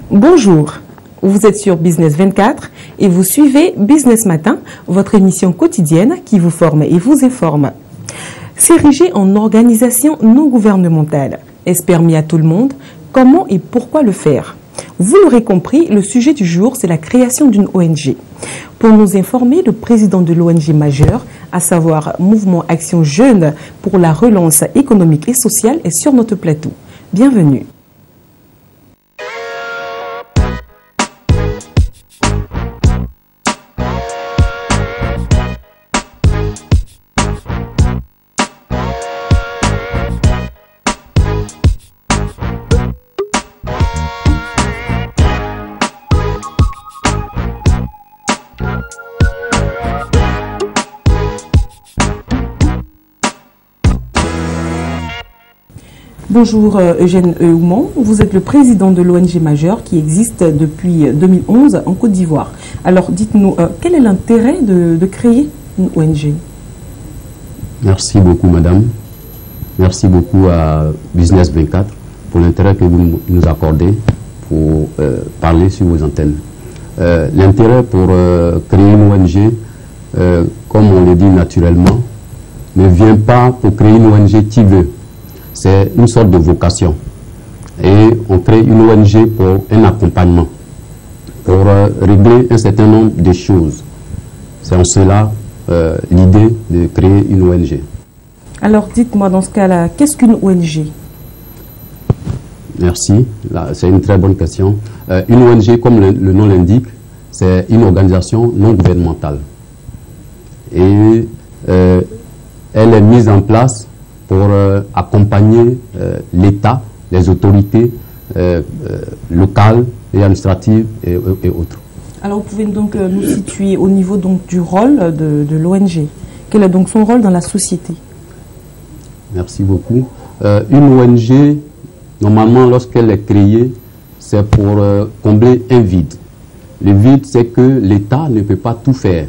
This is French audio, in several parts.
Bonjour, vous êtes sur Business 24 et vous suivez Business Matin, votre émission quotidienne qui vous forme et vous informe. S'ériger en organisation non gouvernementale, est-ce permis à tout le monde? Comment et pourquoi le faire? Vous l'aurez compris, le sujet du jour, c'est la création d'une ONG. Pour nous informer, le président de l'ONG majeure, à savoir Mouvement Action Jeune pour la relance économique et sociale, est sur notre plateau. Bienvenue. Bonjour Eugène Oumon, vous êtes le président de l'ONG majeure qui existe depuis 2011 en Côte d'Ivoire. Alors dites-nous, quel est l'intérêt de créer une ONG? Merci beaucoup madame, merci beaucoup à Business 24 pour l'intérêt que vous nous accordez pour parler sur vos antennes. L'intérêt pour créer une ONG, comme on le dit naturellement, ne vient pas pour créer une ONG qui veut. C'est une sorte de vocation. Et on crée une ONG pour un accompagnement, pour régler un certain nombre de choses. C'est en cela l'idée de créer une ONG. Alors dites-moi dans ce cas-là, qu'est-ce qu'une ONG? Merci, c'est une très bonne question. Une ONG, comme le nom l'indique, c'est une organisation non gouvernementale. Et elle est mise en place pour accompagner l'État, les autorités locales et administratives et autres. Alors vous pouvez donc nous situer au niveau donc, du rôle de l'ONG. Quel est donc son rôle dans la société? Merci beaucoup. Une ONG, normalement, lorsqu'elle est créée, c'est pour combler un vide. Le vide, c'est que l'État ne peut pas tout faire.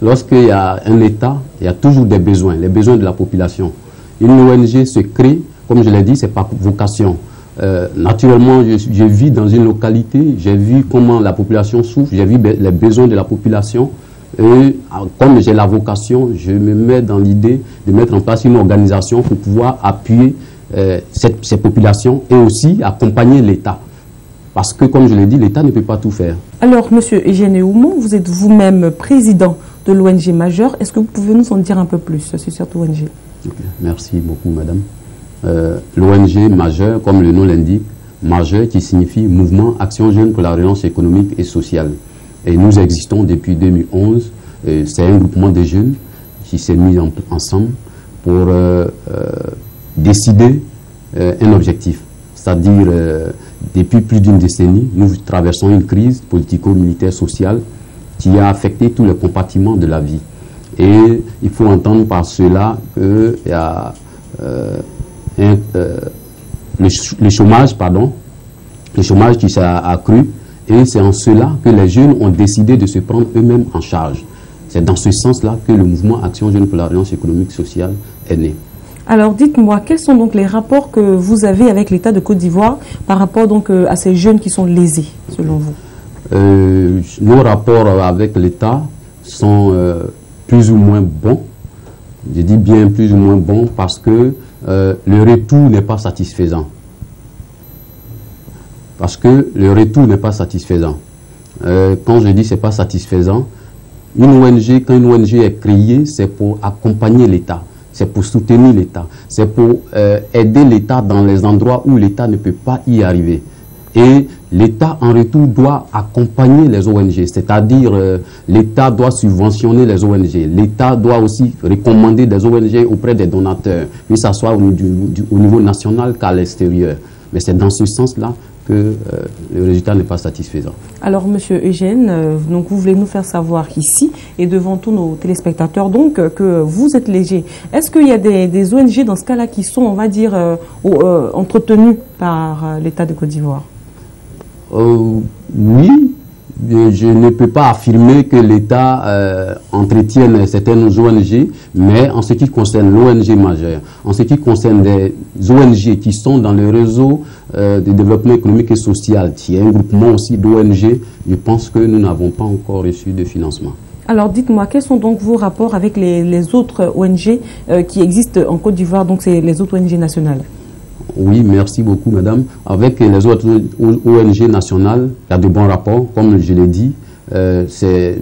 Lorsqu'il y a un État, il y a toujours des besoins, les besoins de la population. Une ONG se crée, comme je l'ai dit, c'est par vocation. Naturellement, je vis dans une localité, j'ai vu comment la population souffre, j'ai vu les besoins de la population. Et comme j'ai la vocation, je me mets dans l'idée de mettre en place une organisation pour pouvoir appuyer ces populations et aussi accompagner l'État. Parce que, comme je l'ai dit, l'État ne peut pas tout faire. Alors, monsieur Eugène Oumon, vous êtes vous-même président de l'ONG majeure. Est-ce que vous pouvez nous en dire un peu plus sur cette ONG? Merci beaucoup, madame. L'ONG majeure, comme le nom l'indique, majeure qui signifie Mouvement Action Jeune pour la relance économique et sociale. Et nous existons depuis 2011. C'est un groupement de jeunes qui s'est mis ensemble pour décider un objectif. C'est-à-dire, depuis plus d'une décennie, nous traversons une crise politico-militaire sociale qui a affecté tous les compartiments de la vie. Et il faut entendre par cela qu'il y a le chômage qui s'est accru, et c'est en cela que les jeunes ont décidé de se prendre eux-mêmes en charge. C'est dans ce sens-là que le mouvement Action Jeune pour la relance économique sociale est né. Alors dites-moi, quels sont donc les rapports que vous avez avec l'État de Côte d'Ivoire par rapport donc à ces jeunes qui sont lésés, selon vous? Nos rapports avec l'État sont plus ou moins bons. Je dis bien plus ou moins bons parce que le retour n'est pas satisfaisant. Parce que le retour n'est pas satisfaisant. Quand je dis c'est pas satisfaisant, quand une ONG est créée, c'est pour accompagner l'État. C'est pour soutenir l'État, c'est pour aider l'État dans les endroits où l'État ne peut pas y arriver. Et l'État, en retour, doit accompagner les ONG, c'est-à-dire l'État doit subventionner les ONG. L'État doit aussi recommander des ONG auprès des donateurs, que ce soit au niveau national qu'à l'extérieur. Mais c'est dans ce sens-là que le résultat n'est pas satisfaisant. Alors, monsieur Eugène, donc vous voulez nous faire savoir ici et devant tous nos téléspectateurs donc que vous êtes léger. Est-ce qu'il y a des ONG dans ce cas-là qui sont, on va dire, entretenues par l'État de Côte d'Ivoire? Oui, je ne peux pas affirmer que l'État entretienne certaines ONG, mais en ce qui concerne l'ONG majeure, en ce qui concerne des ONG qui sont dans le réseau de développement économique et social, qui est un groupement aussi d'ONG, je pense que nous n'avons pas encore reçu de financement. Alors dites-moi, quels sont donc vos rapports avec les autres ONG qui existent en Côte d'Ivoire, donc c'est les autres ONG nationales? Oui, merci beaucoup, madame. Avec les autres ONG nationales, il y a de bons rapports, comme je l'ai dit. C'est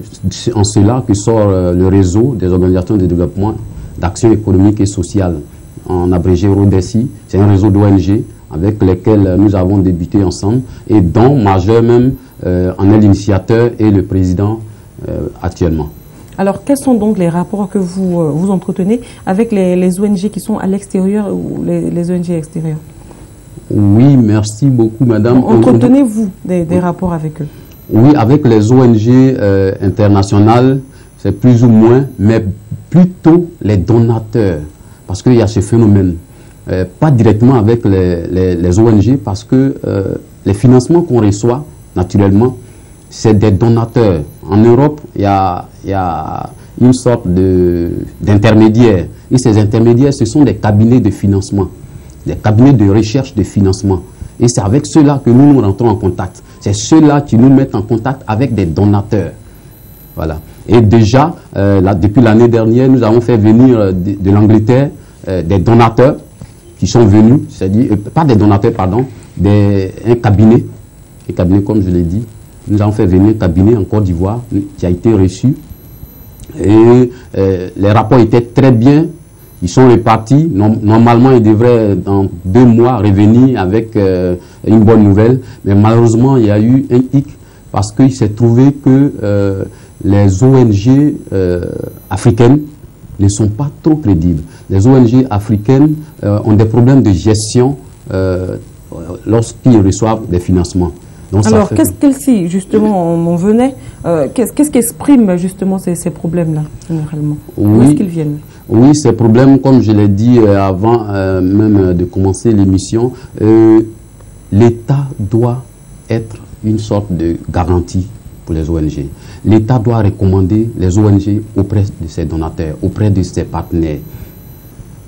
en cela que sort le réseau des organisations de développement d'action économique et sociale, en abrégé RODESI. C'est un réseau d'ONG avec lesquels nous avons débuté ensemble et dont Majeur même en est l'initiateur et le président actuellement. Alors, quels sont donc les rapports que vous entretenez avec les ONG qui sont à l'extérieur ou les ONG extérieures? Oui, merci beaucoup, madame. Entretenez-vous des rapports avec eux? Oui, avec les ONG internationales, c'est plus ou moins, mais plutôt les donateurs, parce qu'il y a ce phénomène. Pas directement avec les ONG, parce que les financements qu'on reçoit, naturellement, c'est des donateurs. En Europe, il y a une sorte d'intermédiaires. Et ces intermédiaires, ce sont des cabinets de financement, des cabinets de recherche de financement. Et c'est avec ceux-là que nous rentrons en contact. C'est ceux-là qui nous mettent en contact avec des donateurs. Voilà. Et déjà, depuis l'année dernière, nous avons fait venir de l'Angleterre des donateurs qui sont venus, c'est-à-dire, pas des donateurs, pardon, un cabinet comme je l'ai dit. Nous avons fait venir un cabinet en Côte d'Ivoire qui a été reçu. Et les rapports étaient très bien. Ils sont répartis. Normalement, ils devraient, dans 2 mois, revenir avec une bonne nouvelle. Mais malheureusement, il y a eu un hic parce qu'il s'est trouvé que les ONG africaines ne sont pas trop crédibles. Les ONG africaines ont des problèmes de gestion lorsqu'ils reçoivent des financements. Donc, alors, si justement on venait, qu'est-ce qu'expriment justement ces problèmes-là, généralement? Où est-ce qu'ils viennent? Oui, ces problèmes, comme je l'ai dit avant même de commencer l'émission, l'État doit être une sorte de garantie pour les ONG. L'État doit recommander les ONG auprès de ses donateurs, auprès de ses partenaires.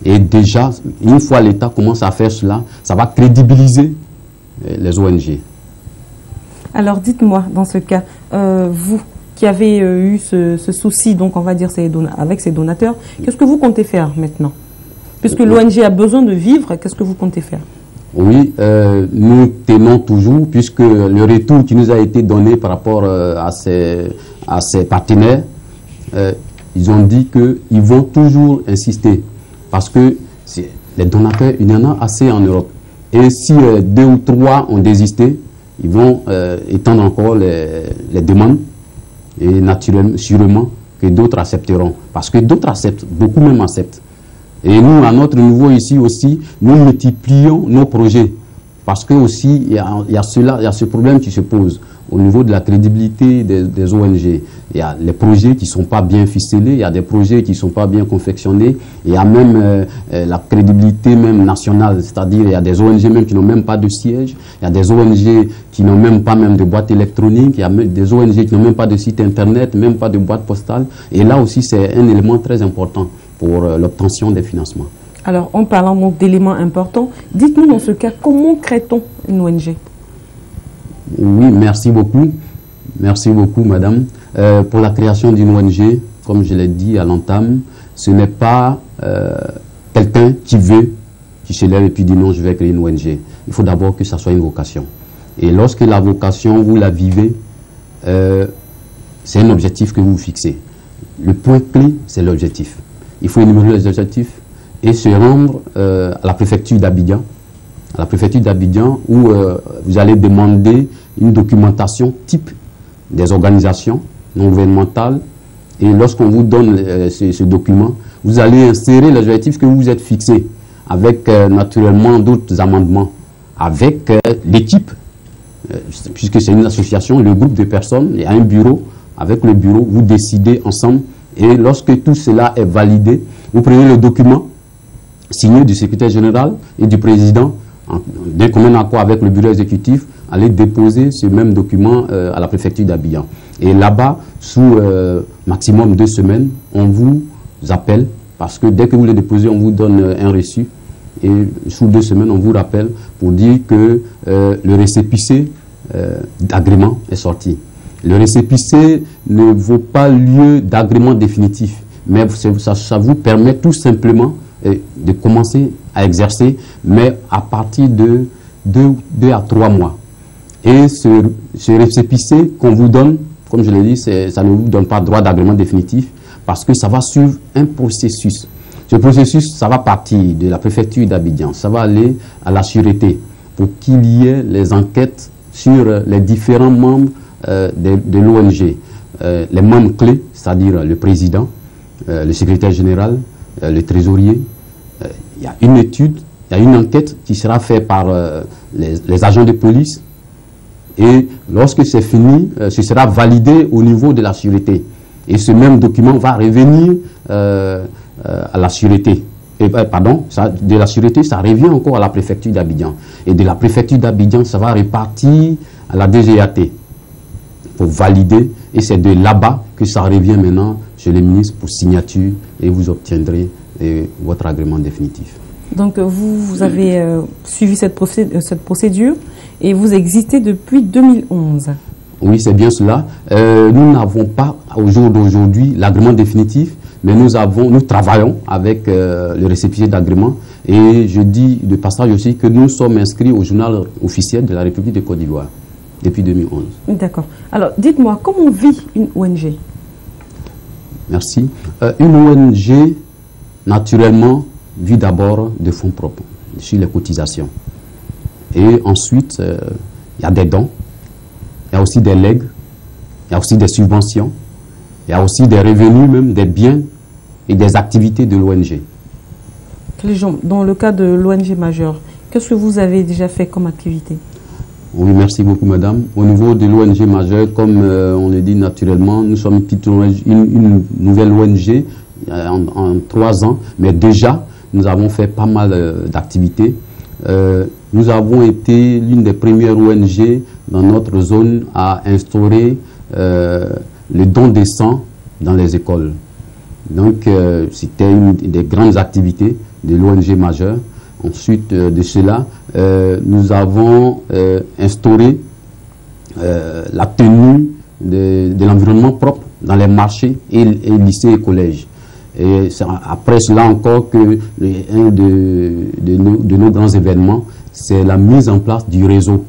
Et déjà, une fois l'État commence à faire cela, ça va crédibiliser les ONG. Alors dites-moi, dans ce cas, vous qui avez eu ce souci, donc on va dire avec ces donateurs, qu'est-ce que vous comptez faire maintenant? Puisque l'ONG a besoin de vivre, qu'est-ce que vous comptez faire? Oui, nous tenons toujours, puisque le retour qui nous a été donné par rapport à ces partenaires, ils ont dit qu'ils vont toujours insister, parce que les donateurs, il y en a assez en Europe. Et si 2 ou 3 ont désisté, ils vont étendre encore les demandes et naturellement, sûrement que d'autres accepteront. Parce que d'autres acceptent, beaucoup même acceptent. Et nous, à notre niveau ici aussi, nous multiplions nos projets. Parce que aussi, il y a ce problème qui se pose au niveau de la crédibilité des ONG. Il y a les projets qui ne sont pas bien ficelés, il y a des projets qui ne sont pas bien confectionnés, il y a même la crédibilité même nationale, c'est-à-dire il y a des ONG même qui n'ont même pas de siège, il y a des ONG qui n'ont même pas de boîte électronique, il y a des ONG qui n'ont même pas de site internet, même pas de boîte postale. Et là aussi, c'est un élément très important pour l'obtention des financements. Alors, en parlant donc d'éléments importants, dites-nous dans ce cas, comment crée-t-on une ONG? Oui, merci beaucoup. Merci beaucoup, madame. Pour la création d'une ONG, comme je l'ai dit à l'entame, ce n'est pas quelqu'un qui se lève et puis dit non, je vais créer une ONG. Il faut d'abord que ça soit une vocation. Et lorsque la vocation, vous la vivez, c'est un objectif que vous fixez. Le point clé, c'est l'objectif. Il faut énumérer les objectifs et se rendre à la préfecture d'Abidjan. À la préfecture d'Abidjan où vous allez demander une documentation type des organisations non gouvernementales. Et lorsqu'on vous donne ce document, vous allez insérer les objectifs que vous vous êtes fixés avec naturellement d'autres amendements, avec l'équipe, puisque c'est une association, le groupe de personnes, il y a un bureau. Avec le bureau, vous décidez ensemble. Et lorsque tout cela est validé, vous prenez le document signé du secrétaire général et du président d'un commun accord avec le bureau exécutif. aller déposer ce même document à la préfecture d'Abidjan. Et là-bas, sous maximum 2 semaines, on vous appelle, parce que dès que vous le déposez, on vous donne un reçu. Et sous 2 semaines, on vous rappelle pour dire que le récépissé d'agrément est sorti. Le récépissé ne vaut pas lieu d'agrément définitif, mais ça vous permet tout simplement de commencer à exercer, mais à partir de 2 à 3 mois. Et ce récépissé qu'on vous donne, comme je l'ai dit, ça ne vous donne pas droit d'agrément définitif, parce que ça va suivre un processus. Ce processus, ça va partir de la préfecture d'Abidjan, ça va aller à la sûreté pour qu'il y ait les enquêtes sur les différents membres de l'ONG. Les membres clés, c'est-à-dire le président, le secrétaire général, le trésorier. Il y a une étude, il y a une enquête qui sera faite par les agents de police. Et lorsque c'est fini, ce sera validé au niveau de la sûreté. Et ce même document va revenir à la sûreté. De la sûreté, ça revient encore à la préfecture d'Abidjan. Et de la préfecture d'Abidjan, ça va repartir à la DGAT pour valider. Et c'est de là-bas que ça revient maintenant chez le ministre pour signature et vous obtiendrez votre agrément définitif. Donc vous avez suivi cette procédure et vous existez depuis 2011. Oui, c'est bien cela. Nous n'avons pas au jour d'aujourd'hui l'agrément définitif, mais nous travaillons avec le récépissé d'agrément. Et je dis de passage aussi que nous sommes inscrits au journal officiel de la République de Côte d'Ivoire depuis 2011. D'accord. Alors, dites-moi, comment vit une ONG? Merci. Une ONG, naturellement, vit d'abord de fonds propres, sur les cotisations. Et ensuite, il y a des dons, il y a aussi des legs, il y a aussi des subventions, il y a aussi des revenus, même des biens et des activités de l'ONG. Dans le cas de l'ONG majeure, qu'est-ce que vous avez déjà fait comme activité? Oui, merci beaucoup, madame. Au niveau de l'ONG majeure, comme on le dit naturellement, nous sommes une nouvelle ONG en 3 ans, mais déjà, nous avons fait pas mal d'activités. Nous avons été l'une des premières ONG dans notre zone à instaurer le don de sang dans les écoles. Donc, c'était une des grandes activités de l'ONG majeure. Ensuite de cela, nous avons instauré la tenue de l'environnement propre dans les marchés et lycées et collèges. Et c'est après cela encore que un de nos grands événements, c'est la mise en place du réseau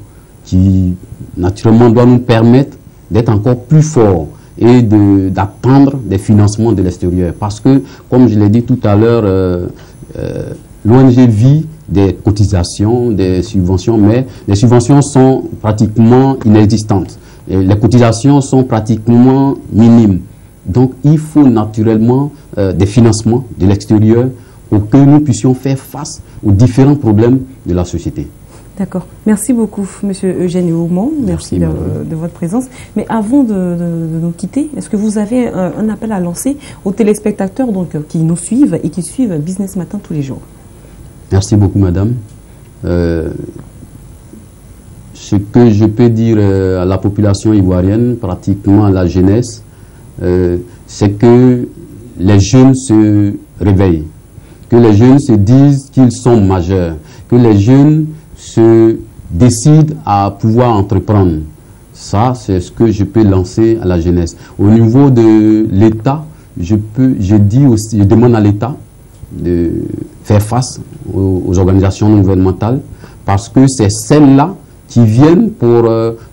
qui naturellement doit nous permettre d'être encore plus forts et d'attendre des financements de l'extérieur. Parce que, comme je l'ai dit tout à l'heure, l'ONG vit des cotisations, des subventions, mais les subventions sont pratiquement inexistantes. Et les cotisations sont pratiquement minimes. Donc, il faut naturellement des financements de l'extérieur pour que nous puissions faire face aux différents problèmes de la société. D'accord. Merci beaucoup, M. Eugène Oumon. Merci de votre présence. Mais avant de nous quitter, est-ce que vous avez un appel à lancer aux téléspectateurs qui nous suivent et qui suivent Business Matin tous les jours? Merci beaucoup, madame. Ce que je peux dire à la population ivoirienne, pratiquement à la jeunesse, c'est que les jeunes se réveillent, que les jeunes se disent qu'ils sont majeurs, que les jeunes se décident à pouvoir entreprendre. Ça, c'est ce que je peux lancer à la jeunesse. Au niveau de l'État, je demande à l'État de faire face aux organisations non gouvernementales, parce que c'est celles-là qui viennent pour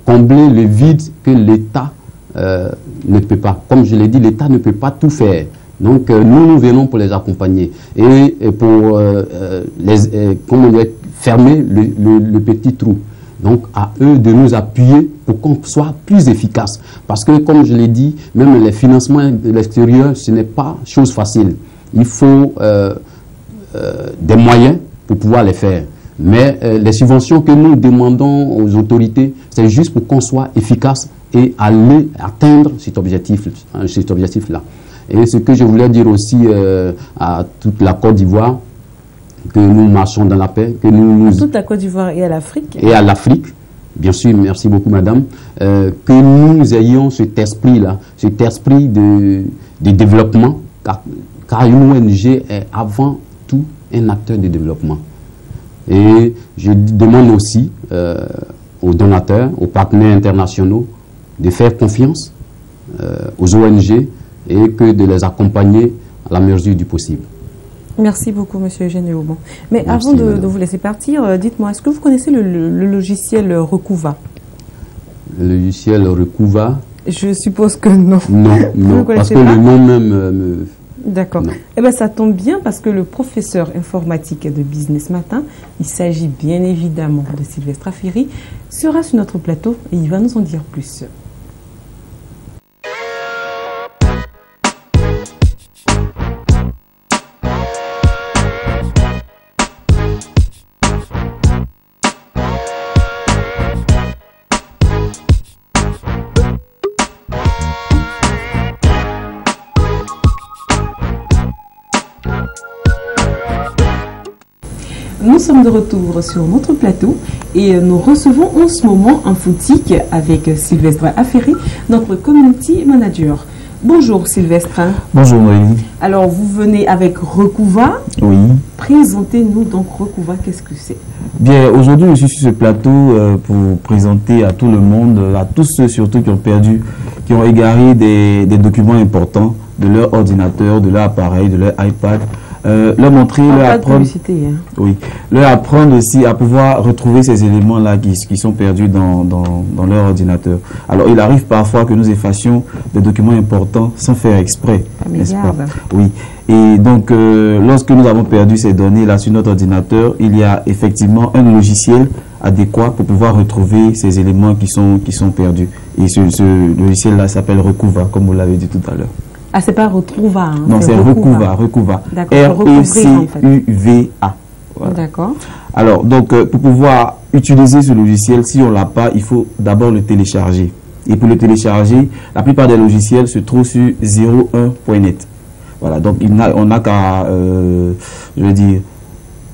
combler le vide que l'État ne peut pas. Comme je l'ai dit, l'État ne peut pas tout faire. Donc nous venons pour les accompagner et pour fermer le petit trou. Donc à eux de nous appuyer pour qu'on soit plus efficace. Parce que comme je l'ai dit, même les financements de l'extérieur, ce n'est pas chose facile. Il faut des moyens pour pouvoir les faire. Mais les subventions que nous demandons aux autorités, c'est juste pour qu'on soit efficace et aller atteindre cet objectif-là. Et ce que je voulais dire aussi à toute la Côte d'Ivoire, que nous marchons dans la paix, que nous... Toute la Côte d'Ivoire et à l'Afrique. Et à l'Afrique, bien sûr, merci beaucoup madame, que nous ayons cet esprit-là, cet esprit de développement, car une ONG est avant tout un acteur de développement. Et je demande aussi aux donateurs, aux partenaires internationaux de faire confiance aux ONG et que de les accompagner à la mesure du possible. Merci beaucoup, M. Eugène Aubon. Mais Merci, avant de madame. vous laisser partir, dites-moi, est-ce que vous connaissez le logiciel Recouva? Le logiciel Recouva? Je suppose que non. Non, Vous non, ne parce connaissez que pas? le nom même me... D'accord. Non. Eh bien, ça tombe bien parce que le professeur informatique de Business Matin, il s'agit bien évidemment de Sylvestre Afiri, sera sur notre plateau et il va nous en dire plus. Nous sommes de retour sur notre plateau et nous recevons en ce moment un footique avec Sylvestre Afiri, notre community manager. Bonjour Sylvestre. Bonjour Noélie. Alors vous venez avec Recouva. Oui. Présentez-nous donc Recouva, qu'est-ce que c'est? Bien, aujourd'hui je suis sur ce plateau pour présenter à tout le monde, à tous ceux surtout qui ont perdu, qui ont égaré des documents importants de leur ordinateur, de leur appareil, de leur iPad. Leur montrer, leur apprendre, oui, leur apprendre aussi à pouvoir retrouver ces éléments-là qui sont perdus dans leur ordinateur. Alors, il arrive parfois que nous effacions des documents importants sans faire exprès, n'est-ce pas? Oui. Et donc, lorsque nous avons perdu ces données-là sur notre ordinateur, il y a effectivement un logiciel adéquat pour pouvoir retrouver ces éléments qui sont perdus. Et ce logiciel-là s'appelle Recouva, comme vous l'avez dit tout à l'heure. Ah, c'est pas Retrouva. Hein, non, c'est Recouva. R-E-C-U-V-A. Voilà. D'accord. Alors, donc, pour pouvoir utiliser ce logiciel, si on ne l'a pas, il faut d'abord le télécharger. Et pour le télécharger, la plupart des logiciels se trouvent sur 01.net. Voilà, donc on n'a qu'à, je veux dire,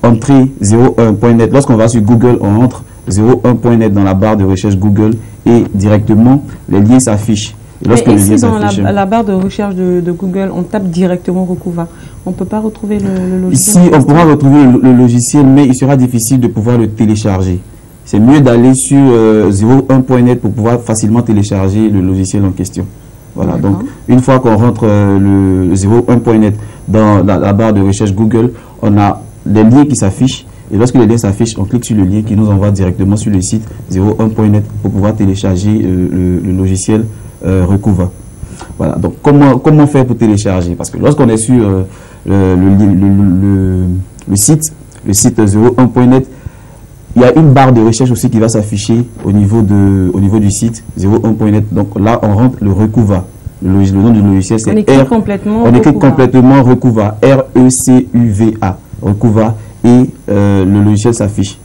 entrer 01.net. Lorsqu'on va sur Google, on entre 01.net dans la barre de recherche Google et directement, les liens s'affichent. Mais ici, dans la barre de recherche de Google, on tape directement Recouva. On ne peut pas retrouver le logiciel? Ici, on pourra retrouver le logiciel, mais il sera difficile de pouvoir le télécharger. C'est mieux d'aller sur 01.net pour pouvoir facilement télécharger le logiciel en question. Voilà, donc une fois qu'on rentre le 01.net dans la barre de recherche Google, on a les liens qui s'affichent. Et lorsque les liens s'affichent, on clique sur le lien qui nous envoie directement sur le site 01.net pour pouvoir télécharger le logiciel Recouva. Voilà, donc comment faire pour télécharger? Parce que lorsqu'on est sur le site 01.net, il y a une barre de recherche aussi qui va s'afficher au niveau du site 01.net. Donc là, on rentre le Recouva. Le nom du logiciel, c'est on écrit complètement Recouva, R-E-C-U-V-A, Recouva, et le logiciel s'affiche.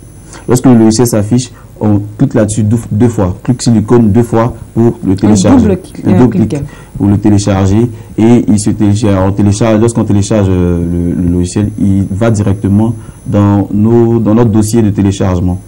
Lorsque le logiciel s'affiche, on clique là-dessus deux fois, clique sur l'icône 2 fois pour le télécharger. Double clic pour le télécharger, et il se télécharge. Lorsqu'on télécharge le logiciel, il va directement dans notre dossier de téléchargement.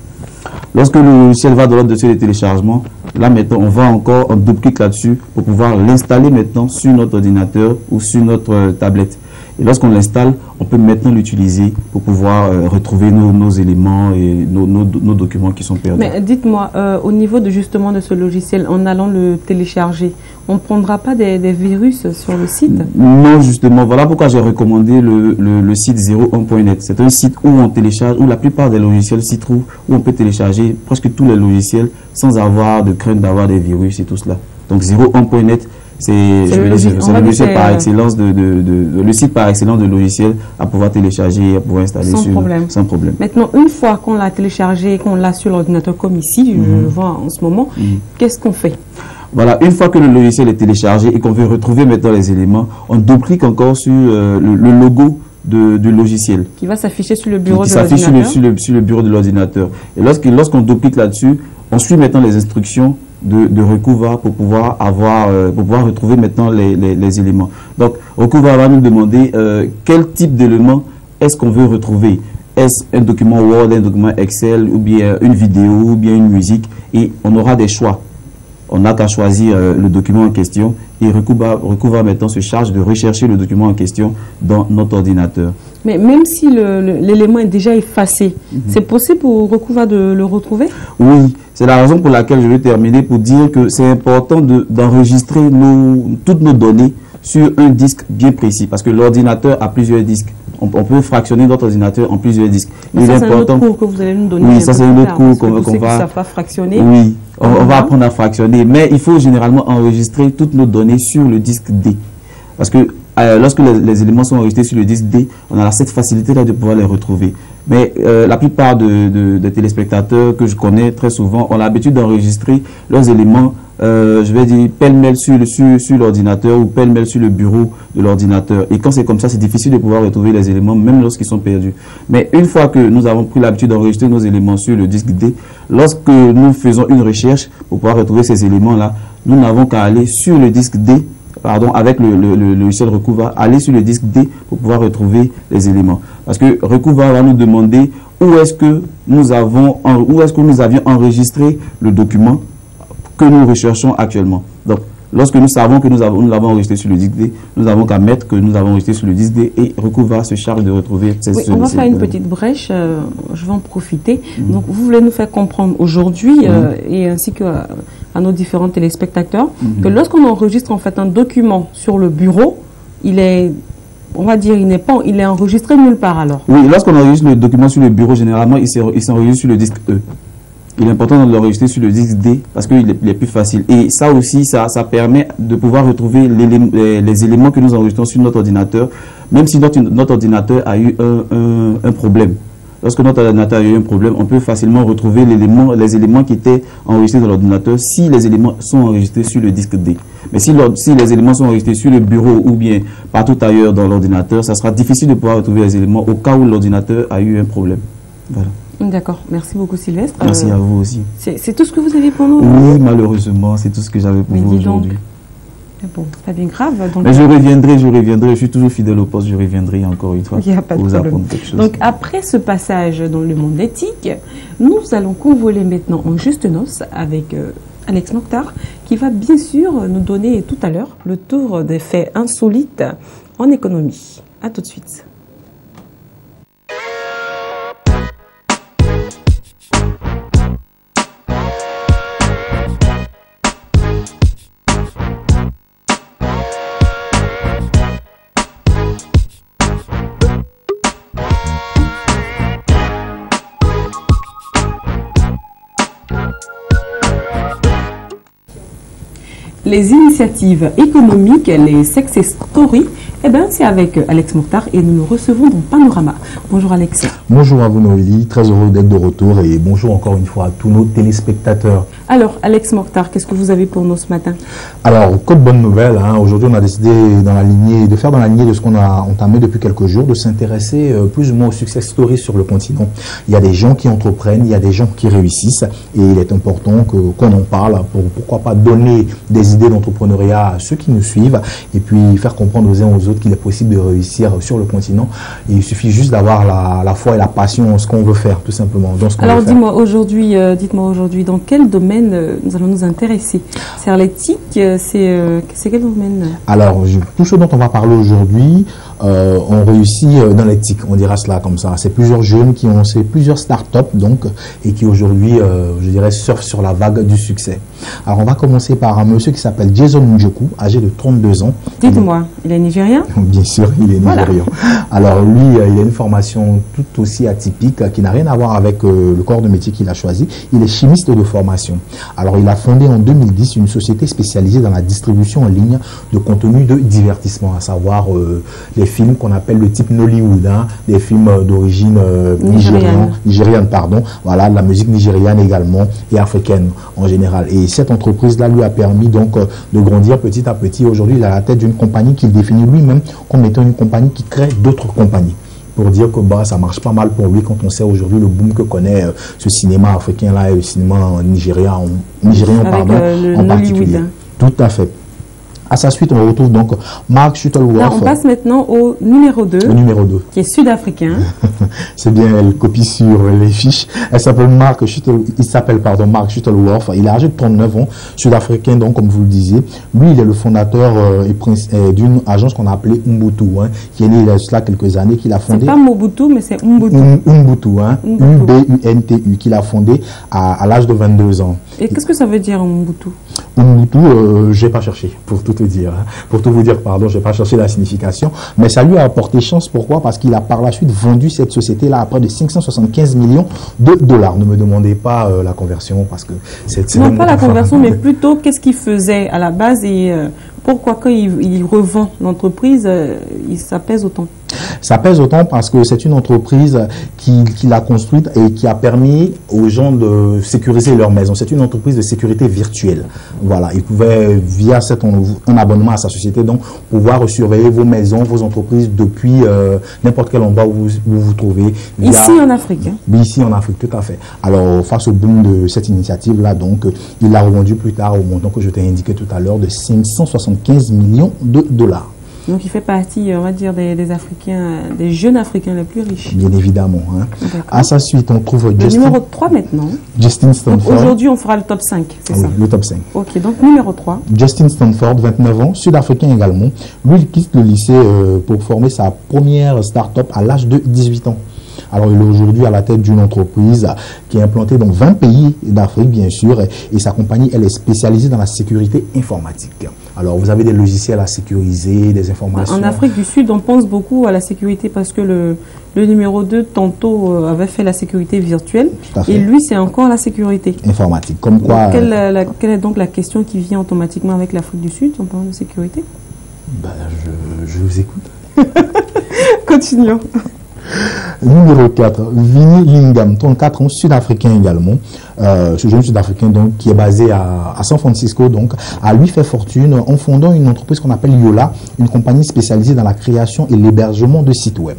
Lorsque le logiciel va dans notre dossier de téléchargement, là maintenant on va encore en double clic là-dessus pour pouvoir l'installer maintenant sur notre ordinateur ou sur notre tablette. Et lorsqu'on l'installe, on peut maintenant l'utiliser pour pouvoir retrouver nos éléments et nos documents qui sont perdus. Mais dites-moi, au niveau de ce logiciel, en allant le télécharger, on ne prendra pas des virus sur le site? Non, justement. Voilà pourquoi j'ai recommandé le site 01.net. C'est un site où on télécharge, où la plupart des logiciels s'y trouvent, où on peut télécharger presque tous les logiciels sans avoir de crainte d'avoir des virus et tout cela. Donc 01.net, c'est le logiciel par excellence le site par excellence de logiciel à pouvoir télécharger et à pouvoir installer sans problème. Maintenant, une fois qu'on l'a téléchargé, qu'on l'a sur l'ordinateur comme ici, je le vois en ce moment, qu'est-ce qu'on fait? Voilà, une fois que le logiciel est téléchargé et qu'on veut retrouver maintenant les éléments, on double-clique encore sur le logo du logiciel. Qui va s'afficher sur le bureau de l'ordinateur. Qui s'affiche sur le bureau de l'ordinateur. Et lorsqu'on double-clique là-dessus, on suit maintenant les instructions de Recouva pour pouvoir retrouver maintenant les éléments. Donc, Recouva va nous demander quel type d'éléments est-ce qu'on veut retrouver. est-ce un document Word, un document Excel, ou bien une vidéo, ou bien une musique, et on aura des choix. On n'a qu'à choisir le document en question et Recouva maintenant se charge de rechercher le document en question dans notre ordinateur. Mais même si l'élément est déjà effacé, c'est possible pour Recouva de le retrouver? Oui, c'est la raison pour laquelle je vais terminer pour dire que c'est important d'enregistrer toutes nos données sur un disque bien précis parce que l'ordinateur a plusieurs disques. On peut fractionner notre ordinateur en plusieurs disques. Mais ça, c'est un autre cours que vous allez nous donner. Oui, ça, c'est un autre cours qu'on va... Ça va fractionner. Oui, on va apprendre à fractionner. Mais il faut généralement enregistrer toutes nos données sur le disque D. Parce que lorsque les éléments sont enregistrés sur le disque D, on a cette facilité-là de pouvoir les retrouver. Mais la plupart des téléspectateurs que je connais très souvent ont l'habitude d'enregistrer leurs éléments, je vais dire, pêle-mêle sur l'ordinateur ou pêle-mêle sur le bureau de l'ordinateur. Et quand c'est comme ça, c'est difficile de pouvoir retrouver les éléments, même lorsqu'ils sont perdus. Mais une fois que nous avons pris l'habitude d'enregistrer nos éléments sur le disque D, lorsque nous faisons une recherche pour pouvoir retrouver ces éléments-là, nous n'avons qu'à aller sur le disque D, avec le logiciel Recouva, aller sur le disque D pour pouvoir retrouver les éléments. Parce que Recouva va nous demander où est-ce que nous avions enregistré le document que nous recherchons actuellement. Donc, lorsque nous savons que nous l'avons enregistré sur le disque D, nous avons qu'à mettre que nous avons enregistré sur le disque D et Recouva se charge de retrouver ces on va faire une petite brèche, je vais en profiter. Donc, vous voulez nous faire comprendre aujourd'hui, et ainsi que à nos différents téléspectateurs, que lorsqu'on enregistre en fait un document sur le bureau, il est, on va dire, il est enregistré nulle part alors. Oui, lorsqu'on enregistre le document sur le bureau, généralement, il s'enregistre sur le disque E. Il est important de l'enregistrer sur le disque D parce qu'il est plus facile. Et ça aussi, ça permet de pouvoir retrouver les éléments que nous enregistrons sur notre ordinateur, même si notre ordinateur a eu un problème. Lorsque notre ordinateur a eu un problème, on peut facilement retrouver les éléments qui étaient enregistrés dans l'ordinateur si les éléments sont enregistrés sur le disque D. Mais si les éléments sont enregistrés sur le bureau ou bien partout ailleurs dans l'ordinateur, ça sera difficile de pouvoir retrouver les éléments au cas où l'ordinateur a eu un problème. Voilà. D'accord. Merci beaucoup, Sylvestre. Merci à vous aussi. C'est tout ce que vous avez pour nous? Oui, malheureusement, c'est tout ce que j'avais pour vous aujourd'hui. Bon, c'est pas bien grave. Donc, mais je reviendrai. Je suis toujours fidèle au poste. Je reviendrai encore une fois pour vous apprendre quelque chose. Donc, après ce passage dans le monde éthique, nous allons convoler maintenant en juste noces avec Alex Mokhtar, qui va bien sûr nous donner tout à l'heure le tour des faits insolites en économie. À tout de suite. Les initiatives économiques, les success stories, eh bien, c'est avec Alex Mokhtar et nous le recevons dans Panorama. Bonjour Alex. Bonjour à vous Noélie, très heureux d'être de retour et bonjour encore une fois à tous nos téléspectateurs. Alors Alex Mokhtar, qu'est-ce que vous avez pour nous ce matin? Alors, code bonne nouvelle, aujourd'hui on a décidé de faire dans la lignée de ce qu'on a entamé depuis quelques jours, de s'intéresser plus ou moins aux success stories sur le continent. Il y a des gens qui entreprennent, il y a des gens qui réussissent et il est important qu'on en parle pour pourquoi pas donner des idées d'entrepreneuriat à ceux qui nous suivent et puis faire comprendre aux uns aux autres qu'il est possible de réussir sur le continent. Et il suffit juste d'avoir la foi et la passion en ce qu'on veut faire, tout simplement. Alors dites-moi aujourd'hui, dans quel domaine nous allons nous intéresser? C'est l'éthique, c'est quel domaine? Alors, tout ce dont on va parler aujourd'hui, on réussit dans l'éthique, on dira cela comme ça. C'est plusieurs jeunes qui ont lancé plusieurs startups donc, et qui aujourd'hui, je dirais, surfent sur la vague du succès. Alors, on va commencer par un monsieur qui s'appelle Jason Njoku, âgé de 32 ans. Dites-moi, il est nigérien? Bien sûr, il est nigérian. Alors, lui, il a une formation tout aussi atypique qui n'a rien à voir avec le corps de métier qu'il a choisi. Il est chimiste de formation. Alors, il a fondé en 2010 une société spécialisée dans la distribution en ligne de contenu de divertissement, à savoir les films qu'on appelle le type Nollywood, des films d'origine nigériane, voilà, de la musique nigériane également et africaine en général. Et cette entreprise-là lui a permis donc de grandir petit à petit. Aujourd'hui, il est à la tête d'une compagnie qu'il définit lui-même comme étant une compagnie qui crée d'autres compagnies. Pour dire que ça marche pas mal pour lui quand on sait aujourd'hui le boom que connaît ce cinéma africain-là et le cinéma nigérien en particulier. Tout à fait. À sa suite, on retrouve donc Mark Shuttleworth. Là, on passe maintenant au numéro 2. Au numéro 2. Qui est sud-africain. C'est bien, elle copie sur les fiches. Il s'appelle Mark Shuttleworth. Il est âgé de 39 ans, sud-africain, donc, comme vous le disiez. Lui, il est le fondateur d'une agence qu'on a appelée Ubuntu, hein, qui est née il y a cela quelques années, qu'il a fondé. C'est pas Mobutu, mais c'est Ubuntu. Ubuntu, hein, U-B-U-N-T-U, qu'il a fondé à l'âge de 22 ans. Et qu'est-ce que ça veut dire Ubuntu? Ubuntu, je n'ai pas cherché, pour tout te dire. Hein. Pour tout vous dire, pardon, je n'ai pas cherché la signification. Mais ça lui a apporté chance. Pourquoi? Parce qu'il a par la suite vendu cette société-là à près de 575 millions de dollars. Ne me demandez pas la conversion, parce que c'est... Non, pas la conversion, mais plutôt qu'est-ce qu'il faisait à la base et pourquoi quand il revend l'entreprise, ça pèse autant? Ça pèse autant parce que c'est une entreprise qu'il a construite et qui a permis aux gens de sécuriser leur maison. C'est une entreprise de sécurité virtuelle. Voilà, ils pouvaient, via un abonnement à sa société, donc pouvoir surveiller vos maisons, vos entreprises depuis n'importe quel endroit où vous vous trouvez. Ici en Afrique. Hein? Ici en Afrique, tout à fait. Alors, face au boom de cette initiative-là, donc, il l'a revendu plus tard au montant que je t'ai indiqué tout à l'heure de 575 millions de dollars. Donc il fait partie, on va dire, des Africains, des jeunes Africains les plus riches. Bien évidemment. Hein. À sa suite, on trouve le numéro 3 maintenant. Justin Stanford. Aujourd'hui, on fera le top 5, c'est ça? Le top 5. Ok, donc numéro 3. Justin Stanford, 29 ans, sud-africain également. Lui, il quitte le lycée pour former sa première start-up à l'âge de 18 ans. Alors, il est aujourd'hui à la tête d'une entreprise qui est implantée dans 20 pays d'Afrique, bien sûr, et sa compagnie, elle est spécialisée dans la sécurité informatique. Alors, vous avez des logiciels à sécuriser, des informations. En Afrique du Sud, on pense beaucoup à la sécurité parce que le numéro 2, tantôt, avait fait la sécurité virtuelle. Et lui, c'est encore la sécurité informatique. Comme quoi... Quelle est donc la question qui vient automatiquement avec l'Afrique du Sud en parlant de sécurité? Je vous écoute. Continuons. Numéro 4, Vinnie Lingam, 34 ans, sud-africain également. Ce jeune sud-africain donc, qui est basé à San Francisco, donc, a lui fait fortune en fondant une entreprise qu'on appelle Yola, une compagnie spécialisée dans la création et l'hébergement de sites web.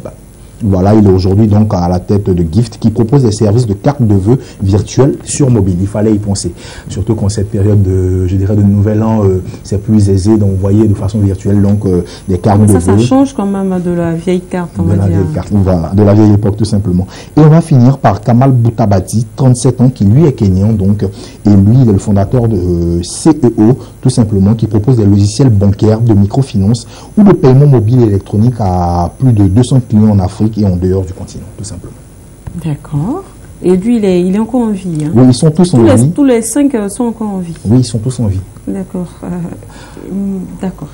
Voilà, il est aujourd'hui donc à la tête de Gift qui propose des services de cartes de vœux virtuelles sur mobile. Il fallait y penser. Surtout qu'en cette période de, je dirais, de nouvel an, c'est plus aisé d'envoyer de façon virtuelle donc des cartes de vœux. Ça change quand même de la vieille carte, on va dire. Vieille carte, voilà, de la vieille époque tout simplement. Et on va finir par Kamal Boutabati, 37 ans, qui lui est kenyan donc, et lui il est le fondateur de CEO tout simplement, qui propose des logiciels bancaires de microfinance ou de paiement mobile électronique à plus de 200 clients en Afrique et en dehors du continent, tout simplement. D'accord. Et lui, il est encore en vie. Hein? Oui, ils sont tous en vie. Tous les 5 sont encore en vie. Oui, ils sont tous en vie. D'accord. D'accord.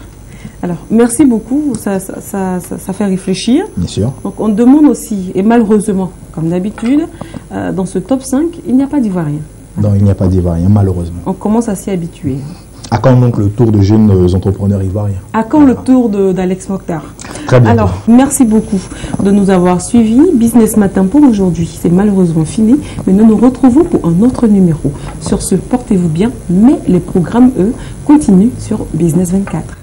Alors, merci beaucoup. Ça fait réfléchir. Bien sûr. Donc, on demande aussi, et malheureusement, comme d'habitude, dans ce top 5, il n'y a pas d'Ivoirien. Non, il n'y a pas d'Ivoirien, malheureusement. On commence à s'y habituer. À quand donc le tour de jeunes entrepreneurs ivoiriens? À quand le tour d'Alex Mokhtar? Très bien. Alors, merci beaucoup de nous avoir suivis. Business Matin pour aujourd'hui, c'est malheureusement fini, mais nous nous retrouvons pour un autre numéro. Sur ce, portez-vous bien, mais les programmes, eux, continuent sur Business 24.